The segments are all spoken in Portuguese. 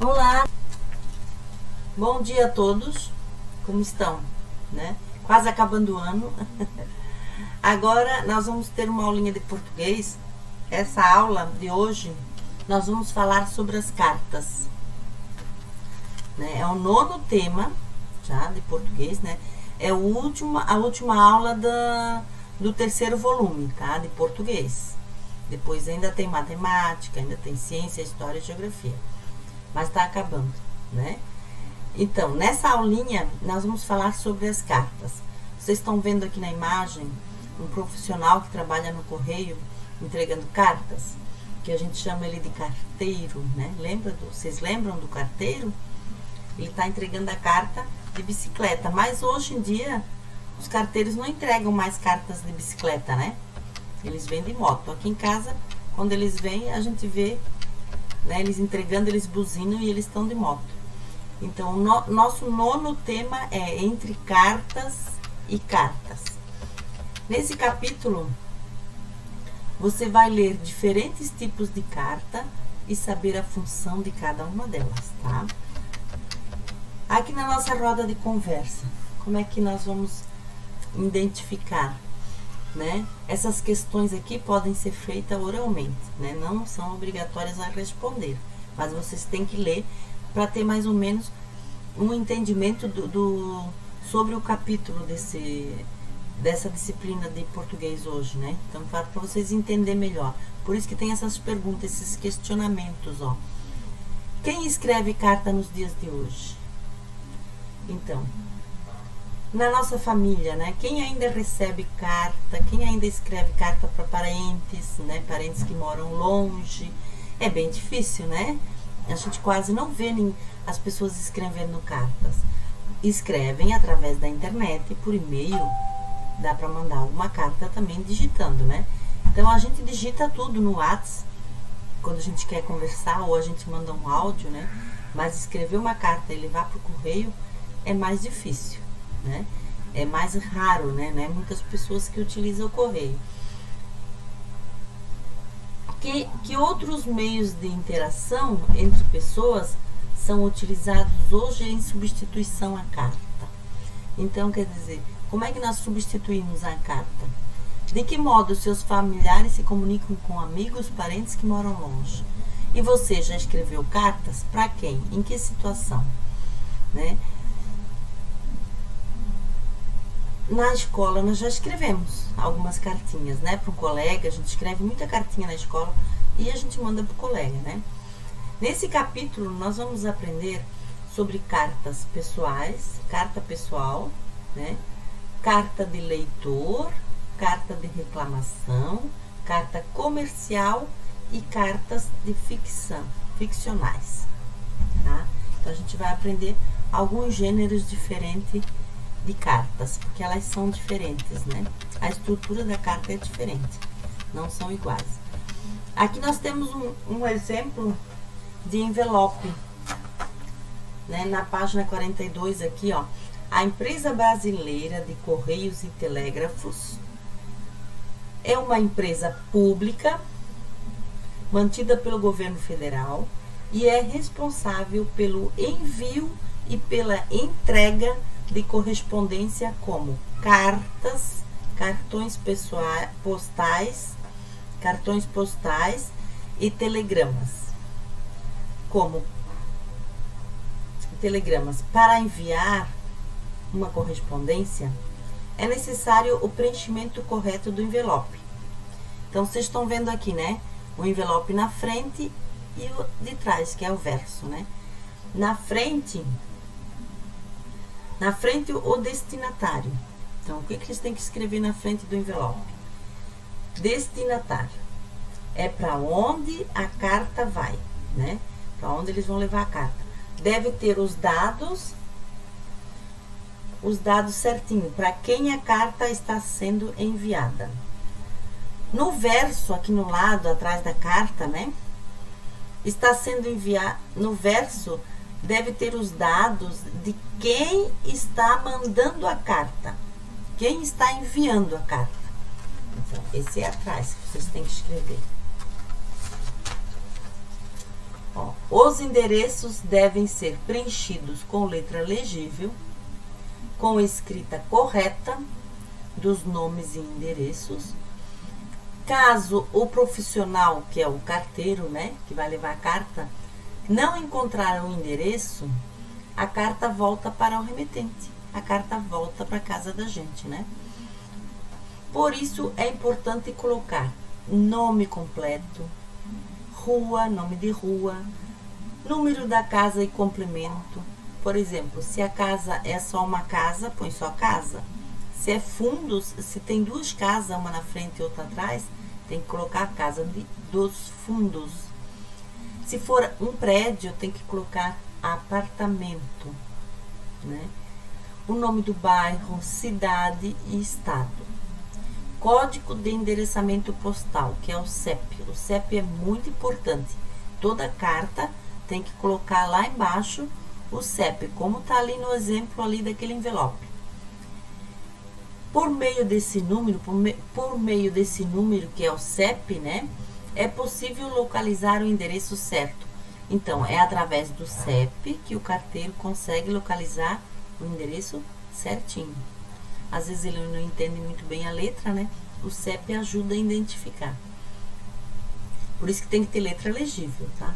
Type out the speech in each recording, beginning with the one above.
Olá, bom dia a todos, como estão, né? Quase acabando o ano. Agora nós vamos ter uma aulinha de português. Essa aula de hoje nós vamos falar sobre as cartas, né? É o 9º tema já de português, né? É a última aula do 3º volume, tá? De português. Depois ainda tem matemática, ainda tem ciência, história e geografia. Mas tá acabando, né? Então, nessa aulinha, nós vamos falar sobre as cartas. Vocês estão vendo aqui na imagem um profissional que trabalha no correio entregando cartas, que a gente chama ele de carteiro, né? Vocês lembram do carteiro? Ele está entregando a carta de bicicleta, mas hoje em dia os carteiros não entregam mais cartas de bicicleta, né? Eles vêm de moto. Aqui em casa, quando eles vêm, a gente vê, né, eles entregando, eles buzinam e eles estão de moto. Então, nosso 9º tema é entre cartas e cartas. Nesse capítulo, você vai ler diferentes tipos de carta e saber a função de cada uma delas, tá? Aqui na nossa roda de conversa, como é que nós vamos identificar, né? Essas questões aqui podem ser feitas oralmente, né? Não são obrigatórias a responder, mas vocês têm que ler para ter mais ou menos um entendimento sobre o capítulo dessa disciplina de português hoje, né? Então, para vocês entenderem melhor. Por isso que tem essas perguntas, esses questionamentos, ó. Quem escreve carta nos dias de hoje? Então, na nossa família, né? Quem ainda recebe carta, quem ainda escreve carta para parentes, né? Parentes que moram longe. É bem difícil, né? A gente quase não vê as pessoas escrevendo cartas. Escrevem através da internet, por e-mail. Dá para mandar uma carta também digitando, né? Então, a gente digita tudo no WhatsApp, quando a gente quer conversar, ou a gente manda um áudio, né? Mas escrever uma carta e levar para o correio é mais difícil, né? É mais raro, né? Não é muitas pessoas que utilizam o correio. Que outros meios de interação entre pessoas são utilizados hoje em substituição à carta? Então, quer dizer, como é que nós substituímos a carta? De que modo seus familiares se comunicam com amigos, parentes que moram longe? E você já escreveu cartas? Para quem? Em que situação? Né? Na escola nós já escrevemos algumas cartinhas, né? Para um colega, a gente escreve muita cartinha na escola e a gente manda para o colega, né? Nesse capítulo nós vamos aprender sobre cartas pessoais, carta pessoal, né? Carta de leitor, carta de reclamação, carta comercial e cartas de ficcionais, tá? Então a gente vai aprender alguns gêneros diferentes de cartas, porque elas são diferentes, né? A estrutura da carta é diferente, não são iguais. Aqui nós temos um exemplo de envelope, né? Na página 42 aqui, ó. A empresa brasileira de Correios e Telégrafos é uma empresa pública mantida pelo governo federal e é responsável pelo envio e pela entrega de correspondência como cartas, cartões postais e telegramas. Como telegramas, para enviar uma correspondência, é necessário o preenchimento correto do envelope. Então, vocês estão vendo aqui, né? O envelope na frente e o de trás, que é o verso, né? Na frente, o destinatário. Então, o que eles têm que escrever na frente do envelope? Destinatário. É para onde a carta vai, né? Para onde eles vão levar a carta. Deve ter os dados certinho, para quem a carta está sendo enviada. No verso, aqui no lado, atrás da carta, né? Está sendo enviado, no verso, deve ter os dados de quem está mandando a carta, quem está enviando a carta. Então, esse é atrás que vocês têm que escrever. Ó, Os endereços devem ser preenchidos com letra legível, com escrita correta dos nomes e endereços. Caso o profissional, que é o carteiro, né, que vai levar a carta, não encontrar o endereço, a carta volta para o remetente. A carta volta para casa da gente, né? Por isso é importante colocar nome completo, rua, nome de rua, número da casa e complemento. Por exemplo, se a casa é só uma casa, põe só casa. Se é fundos, se tem duas casas, uma na frente e outra atrás, tem que colocar a casa dos fundos. Se for um prédio, tem que colocar apartamento, né? O nome do bairro, cidade e estado. Código de endereçamento postal, que é o CEP. O CEP é muito importante. Toda carta tem que colocar lá embaixo o CEP, como está ali no exemplo ali daquele envelope. Por meio desse número, que é o CEP, né, é possível localizar o endereço certo. Então, é através do CEP que o carteiro consegue localizar o endereço certinho. Às vezes ele não entende muito bem a letra, né? O CEP ajuda a identificar. Por isso que tem que ter letra legível, tá?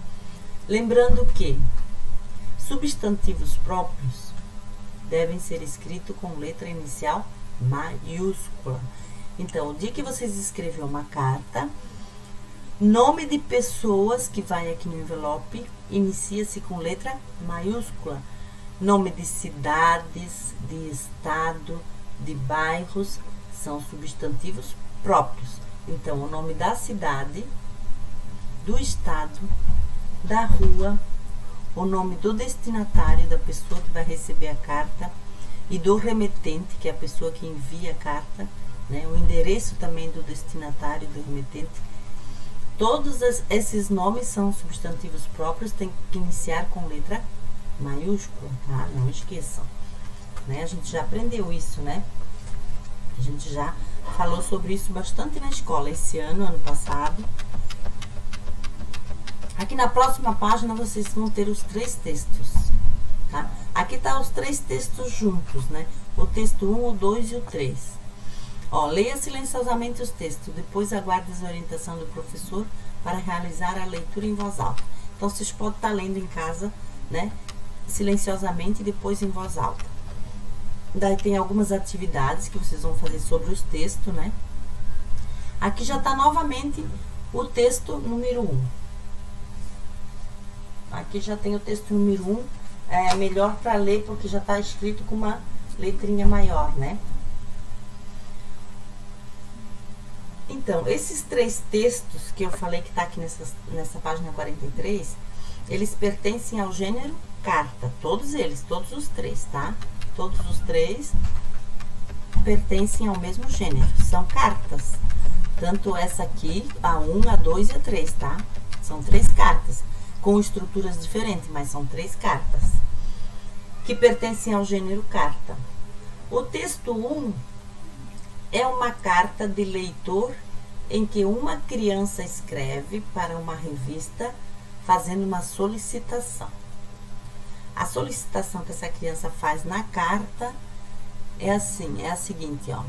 Lembrando que substantivos próprios devem ser escritos com letra inicial maiúscula. Então, o dia que vocês escrever uma carta, nome de pessoas que vai aqui no envelope inicia-se com letra maiúscula. Nome de cidades, de estado, de bairros são substantivos próprios. Então, o nome da cidade, do estado, da rua, o nome do destinatário, da pessoa que vai receber a carta, e do remetente, que é a pessoa que envia a carta, né? O endereço também do destinatário, do remetente. Todos esses nomes são substantivos próprios, tem que iniciar com letra maiúscula, tá? Não esqueçam, né? A gente já aprendeu isso, né? A gente já falou sobre isso bastante na escola, esse ano passado. Aqui na próxima página vocês vão ter os 3 textos, tá? Aqui tá os 3 textos juntos, né? O texto 1, o 2 e o 3. Ó, leia silenciosamente os textos, depois aguarde a orientação do professor para realizar a leitura em voz alta. Então, vocês podem estar lendo em casa, né? Silenciosamente e depois em voz alta. Daí tem algumas atividades que vocês vão fazer sobre os textos, né? Aqui já tá novamente o texto número 1. Aqui já tem o texto número 1. É melhor para ler porque já está escrito com uma letrinha maior, né? Então, esses 3 textos que eu falei que está aqui nessa página 43, eles pertencem ao gênero carta. Todos eles, todos os 3, tá? Todos os 3 pertencem ao mesmo gênero. São cartas. Tanto essa aqui, a 1, a 2 e a 3, tá? São 3 cartas. Com estruturas diferentes, mas são 3 cartas que pertencem ao gênero carta. O texto 1 é uma carta de leitor em que uma criança escreve para uma revista fazendo uma solicitação. A solicitação que essa criança faz na carta é assim, é a seguinte, ó.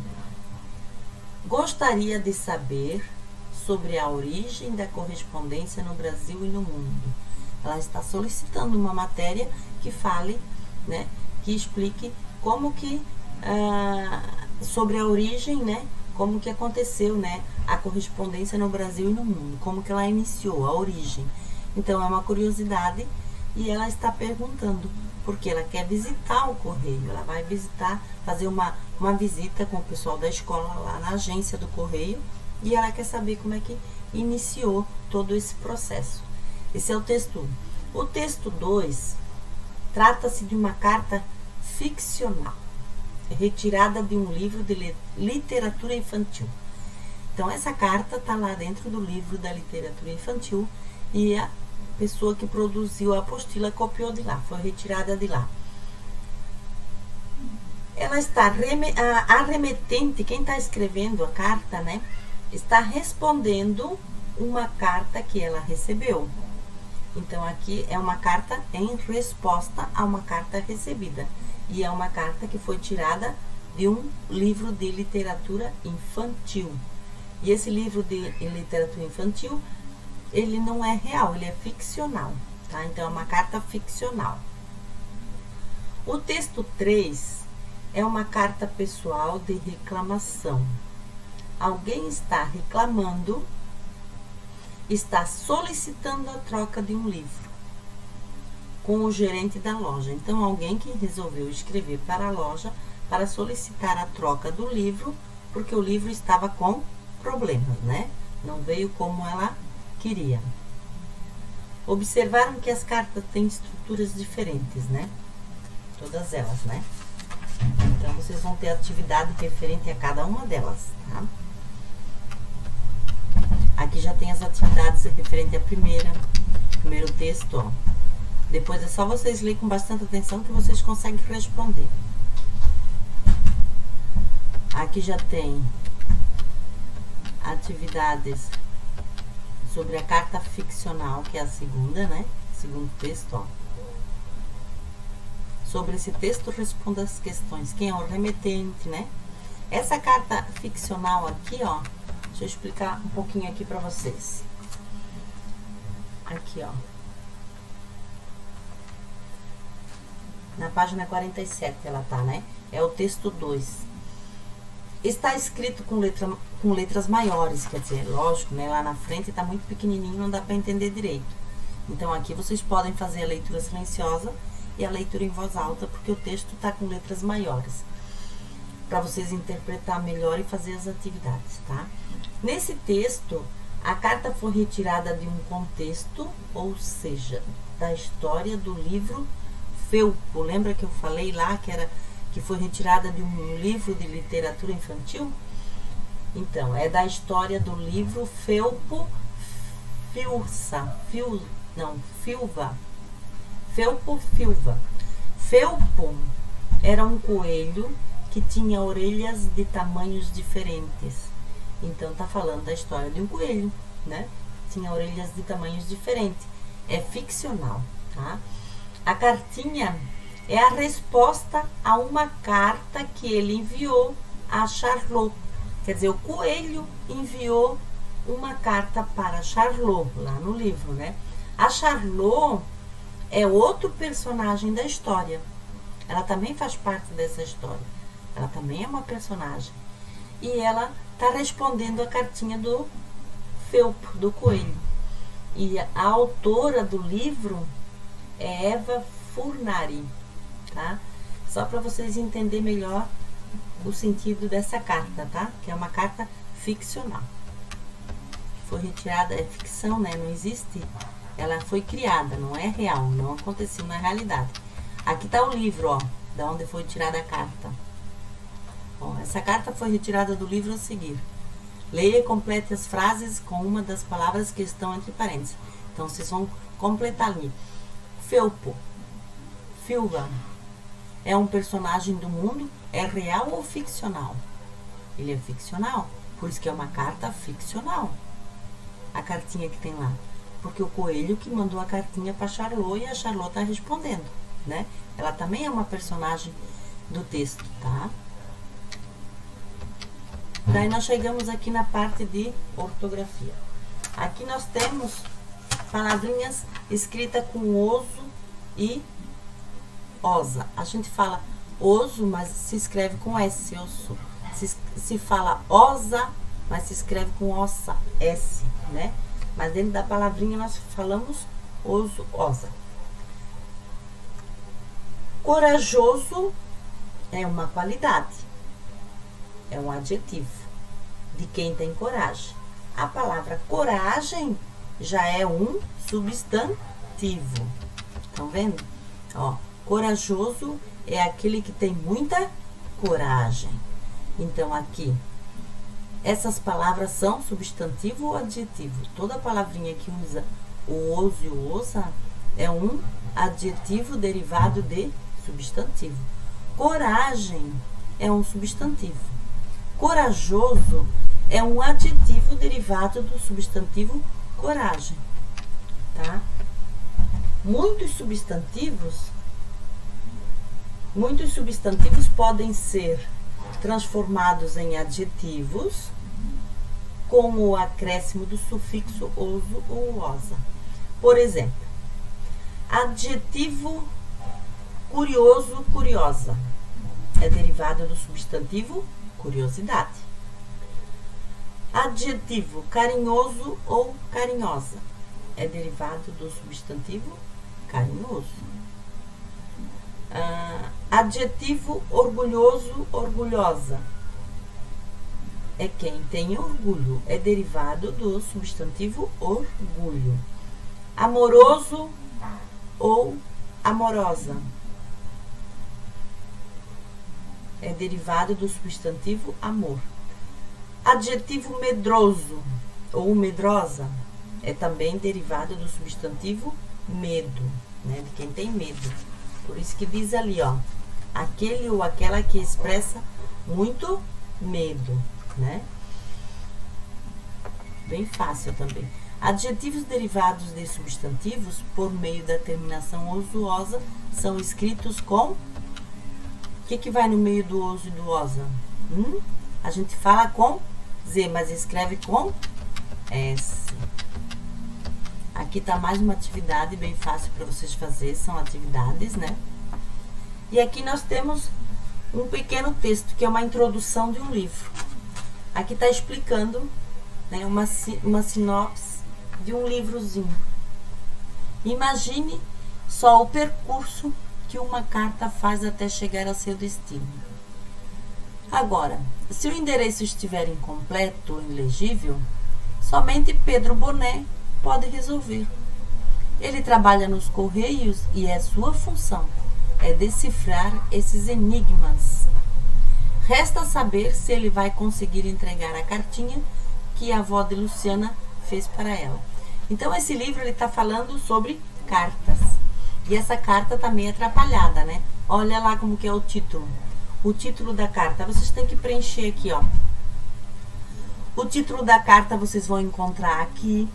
Gostaria de saber sobre a origem da correspondência no Brasil e no mundo. Ela está solicitando uma matéria que fale, né, que explique como que, sobre a origem, né, como que aconteceu, né, a correspondência no Brasil e no mundo, como que ela iniciou, a origem. Então, é uma curiosidade e ela está perguntando, porque ela quer visitar o correio, ela vai visitar, fazer uma visita com o pessoal da escola lá na agência do correio e ela quer saber como é que iniciou todo esse processo. Esse é o texto 1. O texto 2 trata-se de uma carta ficcional, retirada de um livro de literatura infantil. Então, essa carta está lá dentro do livro da literatura infantil e a pessoa que produziu a apostila copiou de lá, foi retirada de lá. Ela está, a remetente, quem está escrevendo a carta, né, está respondendo uma carta que ela recebeu. Então, aqui é uma carta em resposta a uma carta recebida. E é uma carta que foi tirada de um livro de literatura infantil. E esse livro de literatura infantil, ele não é real, ele é ficcional, tá? Então, é uma carta ficcional. O texto 3 é uma carta pessoal de reclamação. Alguém está reclamando, está solicitando a troca de um livro com o gerente da loja. Então, alguém que resolveu escrever para a loja para solicitar a troca do livro, porque o livro estava com problemas, né? Não veio como ela queria. Observaram que as cartas têm estruturas diferentes, né? Todas elas, né? Então, vocês vão ter atividade referente a cada uma delas, tá? Aqui já tem as atividades referente à primeiro texto, ó. Depois é só vocês lerem com bastante atenção que vocês conseguem responder. Aqui já tem atividades sobre a carta ficcional, que é a segunda, né? Segundo texto, ó. Sobre esse texto, responda as questões. Quem é o remetente, né? Essa carta ficcional aqui, ó. Deixa eu explicar um pouquinho aqui pra vocês. Aqui, ó. Na página 47 ela tá, né? É o texto 2. Está escrito com letras maiores, quer dizer, lógico, né? Lá na frente tá muito pequenininho, não dá pra entender direito. Então, aqui vocês podem fazer a leitura silenciosa e a leitura em voz alta, porque o texto tá com letras maiores. Para vocês interpretar melhor e fazer as atividades, tá? Nesse texto, a carta foi retirada de um contexto, ou seja, da história do livro Felpo. Lembra que eu falei lá que foi retirada de um livro de literatura infantil? Então, é da história do livro Felpo Filva. Felpo Filva. Felpo era um coelho que tinha orelhas de tamanhos diferentes. Então, tá falando da história de um coelho, né? Tinha orelhas de tamanhos diferentes. É ficcional, tá? A cartinha é a resposta a uma carta que ele enviou a Charlot. Quer dizer, o coelho enviou uma carta para Charlot, lá no livro, né? A Charlot é outro personagem da história. Ela também faz parte dessa história. Ela também é uma personagem. E ela está respondendo a cartinha do Felpo, do coelho. E a autora do livro é Eva Furnari, tá? Só para vocês entenderem melhor o sentido dessa carta, tá? Que é uma carta ficcional. Foi retirada, é ficção, né? Não existe. Ela foi criada, não é real, não aconteceu na realidade. Aqui tá o livro, ó, da onde foi tirada a carta. Ó, essa carta foi retirada do livro a seguir. Leia e complete as frases com uma das palavras que estão entre parênteses. Então, vocês vão completar ali. Felpo, Filva, é um personagem do mundo? É real ou ficcional? Ele é ficcional, por isso que é uma carta ficcional. A cartinha que tem lá. Porque o coelho que mandou a cartinha para Charlot e a Charlot tá respondendo, né? Ela também é uma personagem do texto, tá? Daí nós chegamos aqui na parte de ortografia. Aqui nós temos palavrinhas escritas com oso e osa. A gente fala oso, mas se escreve com S, osso. Se fala osa, mas se escreve com ossa, S, né? Mas dentro da palavrinha nós falamos oso, osa. Corajoso é uma qualidade. É um adjetivo de quem tem coragem. A palavra coragem já é um substantivo. Estão vendo? Ó, corajoso é aquele que tem muita coragem. Então, aqui, essas palavras são substantivo ou adjetivo? Toda palavrinha que usa o oso e o osa é um adjetivo derivado de substantivo. Coragem é um substantivo. Corajoso é um adjetivo derivado do substantivo coragem, tá? Muitos substantivos podem ser transformados em adjetivos com o acréscimo do sufixo oso ou osa. Por exemplo, adjetivo curioso, curiosa é derivado do substantivo curiosidade. Adjetivo carinhoso ou carinhosa é derivado do substantivo carinhoso. Adjetivo orgulhoso, orgulhosa é quem tem orgulho, é derivado do substantivo orgulho. Amoroso ou amorosa é derivado do substantivo amor. Adjetivo medroso ou medrosa é também derivado do substantivo medo, né? De quem tem medo. Por isso que diz ali, ó, aquele ou aquela que expressa muito medo, né? Bem fácil também. Adjetivos derivados de substantivos por meio da terminação oso-osa são escritos com... O que vai no meio do oso e do osa? A gente fala com Z, mas escreve com S. Aqui tá mais uma atividade bem fácil para vocês fazerem, são atividades, né? E aqui nós temos um pequeno texto, que é uma introdução de um livro. Aqui tá explicando, né, uma sinopse de um livrozinho. Imagine só o percurso que uma carta faz até chegar ao seu destino. Agora, se o endereço estiver incompleto ou ilegível, somente Pedro Boné pode resolver. Ele trabalha nos Correios e sua função é decifrar esses enigmas. Resta saber se ele vai conseguir entregar a cartinha que a avó de Luciana fez para ela. Então, esse livro ele está falando sobre cartas. E essa carta tá meio atrapalhada, né? Olha lá como que é o título. O título da carta, vocês têm que preencher aqui, ó. O título da carta vocês vão encontrar aqui.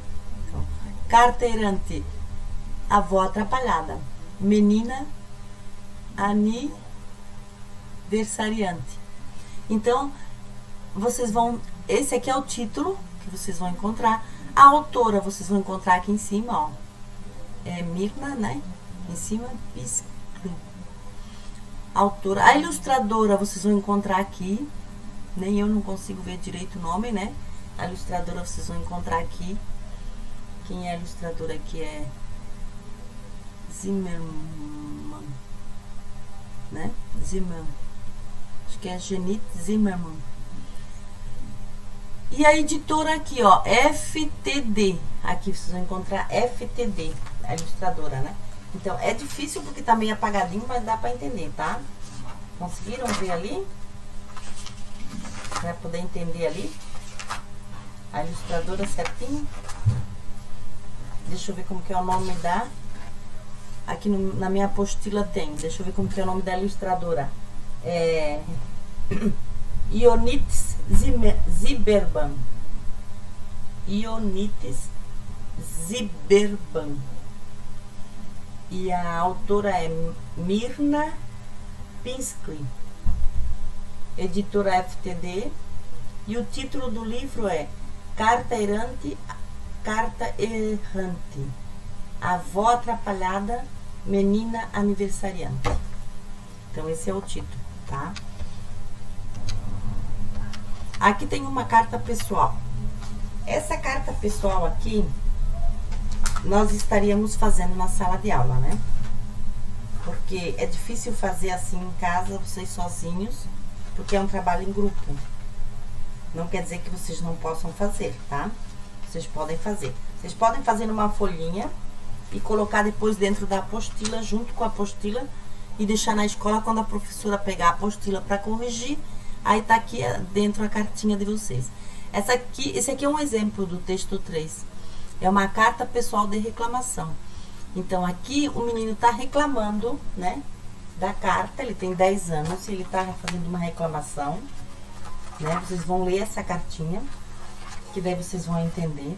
Carta errante, avó atrapalhada. Menina aniversariante. Então, vocês vão... Esse aqui é o título que vocês vão encontrar. A autora vocês vão encontrar aqui em cima, ó. É Mirna, né? Em cima, Piscli. Autora. A ilustradora vocês vão encontrar aqui. Nem eu não consigo ver direito o nome, né? A ilustradora vocês vão encontrar aqui. Quem é a ilustradora aqui é Zimmermann, né? Zimmermann. Acho que é Genit Zimmermann. E a editora aqui, ó, FTD. Aqui vocês vão encontrar FTD, a ilustradora, né? Então, é difícil porque tá meio apagadinho, mas dá pra entender, tá? Conseguiram ver ali? Pra poder entender ali? A ilustradora certinho. Deixa eu ver como que é o nome da... Aqui na minha apostila tem. Deixa eu ver como que é o nome da ilustradora. É... Ionis Zimmermann. Ionis Zimmermann. E a autora é Mirna Piscli. Editora FTD. E o título do livro é Carta Errante, Avó Atrapalhada, Menina Aniversariante. Então, esse é o título, tá? Aqui tem uma carta pessoal. Essa carta pessoal aqui, nós estaríamos fazendo na sala de aula, né? Porque é difícil fazer assim em casa, vocês sozinhos, porque é um trabalho em grupo. Não quer dizer que vocês não possam fazer, tá? Vocês podem fazer. Vocês podem fazer numa folhinha e colocar depois dentro da apostila, junto com a apostila, e deixar na escola quando a professora pegar a apostila para corrigir. Aí tá aqui dentro a cartinha de vocês. Esse aqui é um exemplo do texto 3. É uma carta pessoal de reclamação. Então, aqui o menino tá reclamando, né, da carta. Ele tem 10 anos e ele tá fazendo uma reclamação, né? Vocês vão ler essa cartinha, que daí vocês vão entender.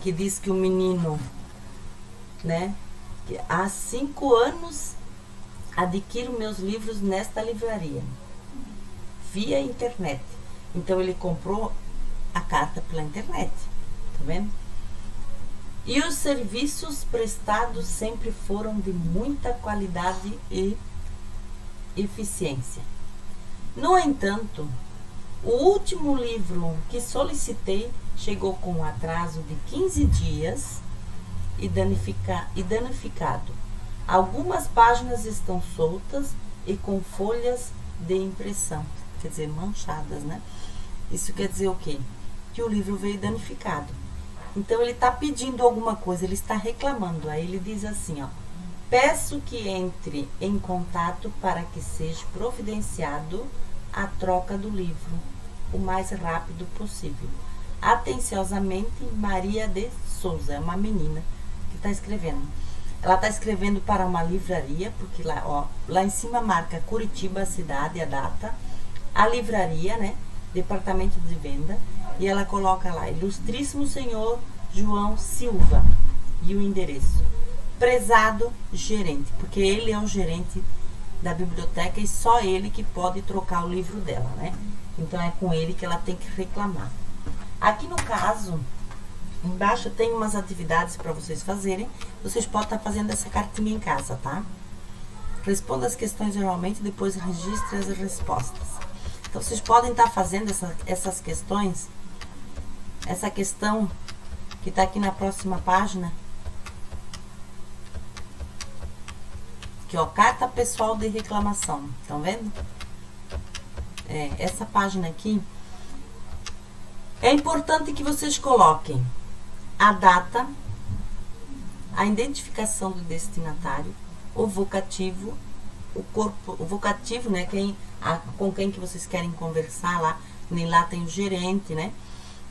Que diz que o menino, né, que há 5 anos adquiro meus livros nesta livraria, via internet. Então ele comprou a carta pela internet, tá vendo? E os serviços prestados sempre foram de muita qualidade e eficiência. No entanto, o último livro que solicitei chegou com um atraso de 15 dias e danificado. Algumas páginas estão soltas e com folhas de impressão, quer dizer, manchadas, né? Isso quer dizer o quê? Que o livro veio danificado. Então ele está pedindo alguma coisa, ele está reclamando. Aí ele diz assim, ó: peço que entre em contato para que seja providenciado a troca do livro o mais rápido possível. Atenciosamente, Maria de Souza. É uma menina que está escrevendo. Ela está escrevendo para uma livraria, porque lá, ó, lá em cima marca Curitiba, a cidade, a data, a livraria, né? Departamento de venda. E ela coloca lá: Ilustríssimo Senhor João Silva. E o endereço: prezado gerente, porque ele é o gerente da biblioteca e só ele que pode trocar o livro dela, né? Então é com ele que ela tem que reclamar. Aqui no caso, embaixo tem umas atividades para vocês fazerem. Vocês podem estar fazendo essa cartinha em casa, tá? Responda as questões oralmente, depois registre as respostas. Então vocês podem estar fazendo essas questões. Essa questão que está aqui na próxima página, que ó, carta pessoal de reclamação, estão vendo? Essa página aqui, é importante que vocês coloquem a data, a identificação do destinatário, o vocativo, o vocativo, né, com quem que vocês querem conversar lá, nem lá tem o gerente, né?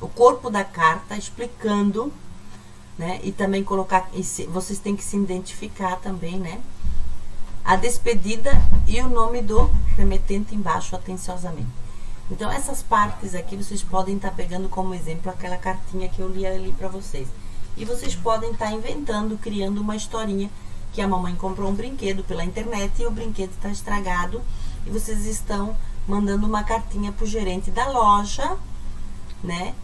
O corpo da carta explicando, né? E também colocar, vocês têm que se identificar também, né? A despedida e o nome do remetente embaixo, atenciosamente. Então essas partes aqui vocês podem estar pegando como exemplo aquela cartinha que eu li ali para vocês. E vocês podem estar inventando, criando uma historinha que a mamãe comprou um brinquedo pela internet e o brinquedo está estragado e vocês estão mandando uma cartinha para o gerente da loja, né,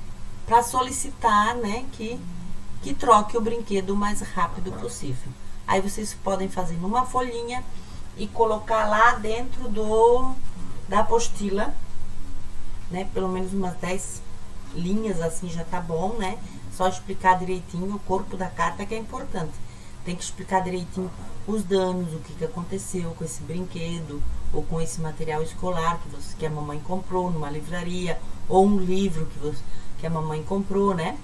para solicitar, né, que troque o brinquedo o mais rápido possível. Aí vocês podem fazer numa folhinha e colocar lá dentro da apostila, né, pelo menos umas 10 linhas, assim já tá bom, né? Só explicar direitinho o corpo da carta, que é importante. Tem que explicar direitinho os danos, o que aconteceu com esse brinquedo ou com esse material escolar que a mamãe comprou numa livraria, ou um livro que a mamãe comprou, né?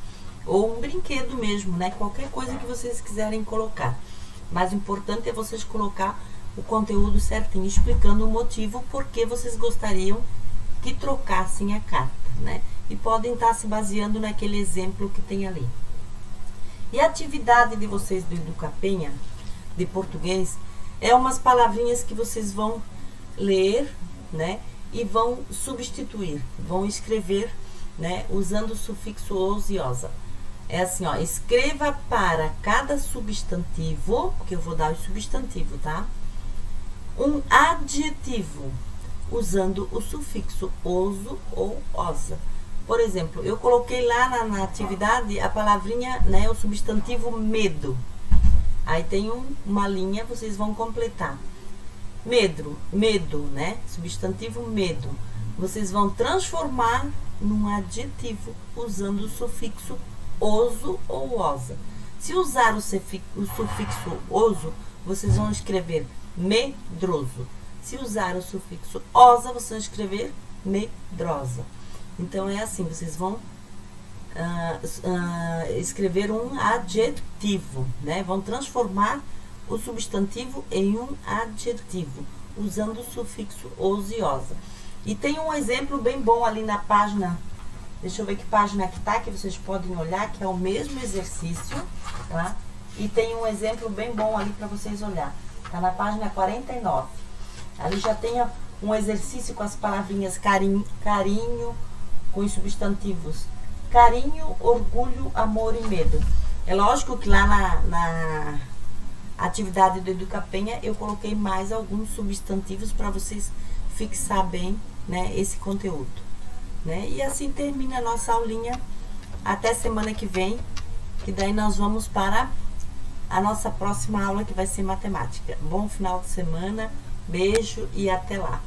Ou um brinquedo mesmo, né? Qualquer coisa que vocês quiserem colocar. Mas o importante é vocês colocar o conteúdo certinho, explicando o motivo por que vocês gostariam que trocassem a carta, né? E podem estar se baseando naquele exemplo que tem ali. E a atividade de vocês do Educapenha, de português, é umas palavrinhas que vocês vão ler, né? E vão substituir, vão escrever, né? Usando o sufixo os e osa. É assim, ó, escreva para cada substantivo, porque eu vou dar o substantivo, tá? Um adjetivo, usando o sufixo oso ou osa. Por exemplo, eu coloquei lá na atividade a palavrinha, né, o substantivo medo. Aí tem uma linha, vocês vão completar. Medo, né? Substantivo medo. Vocês vão transformar num adjetivo usando o sufixo oso ou osa. Se usar o sufixo oso, vocês vão escrever medroso. Se usar o sufixo osa, vocês vão escrever medrosa. Então é assim, vocês vão escrever um adjetivo, né? Vão transformar o substantivo em um adjetivo, usando o sufixo oso e osa. E tem um exemplo bem bom ali na página. Deixa eu ver que página que tá, que vocês podem olhar, que é o mesmo exercício, tá? E tem um exemplo bem bom ali para vocês olhar. Tá na página 49. Ali já tem um exercício com as palavrinhas carinho, com os substantivos carinho, orgulho, amor e medo. É lógico que lá atividade do Educapenha, eu coloquei mais alguns substantivos para vocês fixar bem, né, esse conteúdo, né? E assim termina a nossa aulinha. Até semana que vem, que daí nós vamos para a nossa próxima aula, que vai ser matemática. Bom final de semana, beijo e até lá.